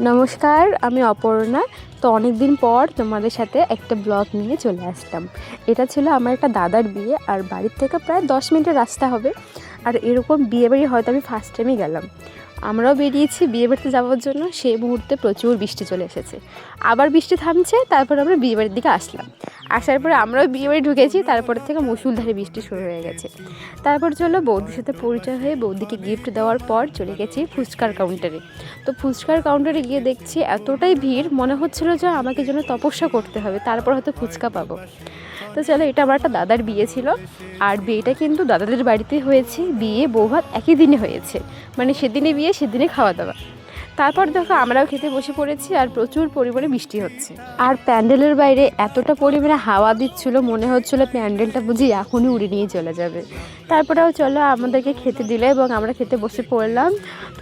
নমস্কার, আমি অপর্ণা। তো অনেক দিন পর তোমাদের সাথে একটা ব্লগ নিয়ে চলে আসলাম। এটা ছিল আমার একটা দাদার বিয়ে, আর বাড়ির থেকে প্রায় 10 মিনিটের রাস্তা হবে। আর এরকম বিয়েবাড়ি হয়তো আমি ফার্স্ট টাইমই গেলাম। আমরাও বেরিয়েছি বিয়েবাড়িতে যাওয়ার জন্য, সেই মুহূর্তে প্রচুর বৃষ্টি চলে এসেছে। আবার বৃষ্টি থামছে, তারপর আমরা বিয়েবাড়ির দিকে আসলাম। আসার পরে আমরাও বিয়েবাড়ি ঢুকেছি, তারপরে থেকে মুষলধারে বৃষ্টি শুরু হয়ে গেছে। তারপর চলো বৌদির সাথে পরিচয় হয়ে বৌদিকে গিফট দেওয়ার পর চলে গেছি ফুচকার কাউন্টারে। তো ফুচকার কাউন্টারে গিয়ে দেখছি এতটাই ভিড়, মনে হচ্ছিল যে আমাকে যেন তপস্যা করতে হবে, তারপর হয়তো ফুচকা পাবো। তো চলো, এটা আমার একটা দাদার বিয়ে ছিল, আর বিয়েটা কিন্তু দাদাদের বাড়িতে হয়েছে। বিয়ে বৌভাত একই দিনে হয়েছে, মানে সেদিনে বিয়ে সেদিনে খাওয়া দাওয়া। তারপর দেখো আমরাও খেতে বসে পড়েছি, আর প্রচুর পরিমাণে বৃষ্টি হচ্ছে। আর প্যান্ডেলের বাইরে এতটা পরিমাণে হাওয়া দিচ্ছিল, মনে হচ্ছিলো প্যান্ডেলটা বুঝি এখনই উড়ে নিয়ে চলে যাবে। তারপরেও চলো আমাদেরকে খেতে দিলে এবং আমরা খেতে বসে পড়লাম।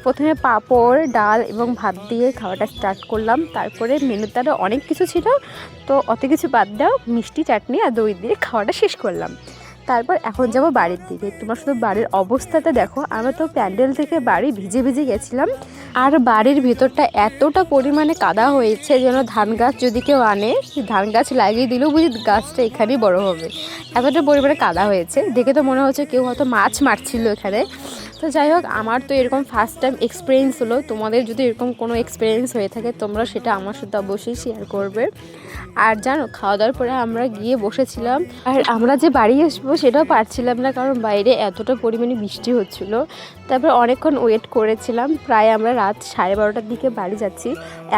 প্রথমে পাঁপড়, ডাল এবং ভাত দিয়ে খাওয়াটা স্টার্ট করলাম। তারপরে মেনুতে আরও অনেক কিছু ছিল, তো অত কিছু বাদ দাও, মিষ্টি, চাটনি আর দই দিয়ে খাওয়াটা শেষ করলাম। তারপর এখন যাব বাড়ির দিকে। তোমার শুধু বাড়ির অবস্থাটা দেখো, আমরা তো প্যান্ডেল থেকে বাড়ি ভিজে ভিজে গেছিলাম। আর বাড়ির ভিতরটা এতটা পরিমাণে কাদা হয়েছে যেন ধান গাছ যদি কেউ আনে, ধান গাছ লাগিয়ে দিলেও বুঝি গাছটা এখানেই বড় হবে, এতটা পরিমাণে কাদা হয়েছে। দেখে তো মনে হচ্ছে কেউ হয়তো মাছ মারছিল এখানে। তো যাই হোক, আমার তো এরকম ফার্স্ট টাইম এক্সপিরিয়েন্স হলো। তোমাদের যদি এরকম কোনো এক্সপিরিয়েন্স হয়ে থাকে, তোমরা সেটা আমার সাথে অবশ্যই শেয়ার করবে। আর জানো, খাওয়া দাওয়ার পরে আমরা গিয়ে বসেছিলাম, আর আমরা যে বাড়ি আসবো সেটাও পারছিলাম না, কারণ বাইরে এতটা পরিমাণে বৃষ্টি হচ্ছিল। তারপর অনেকক্ষণ ওয়েট করেছিলাম, প্রায় আমরা রাত 12:30টার দিকে বাড়ি যাচ্ছি।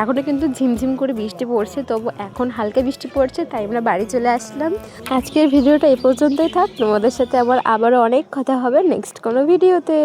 এখনও কিন্তু ঝিমঝিম করে বৃষ্টি পড়ছে, তবু এখন হালকা বৃষ্টি পড়ছে, তাই আমরা বাড়ি চলে আসলাম। আজকের ভিডিওটা এই পর্যন্তই থাক। তোমাদের সাথে আবারও অনেক কথা হবে নেক্সট কোনো ভিডিওতে।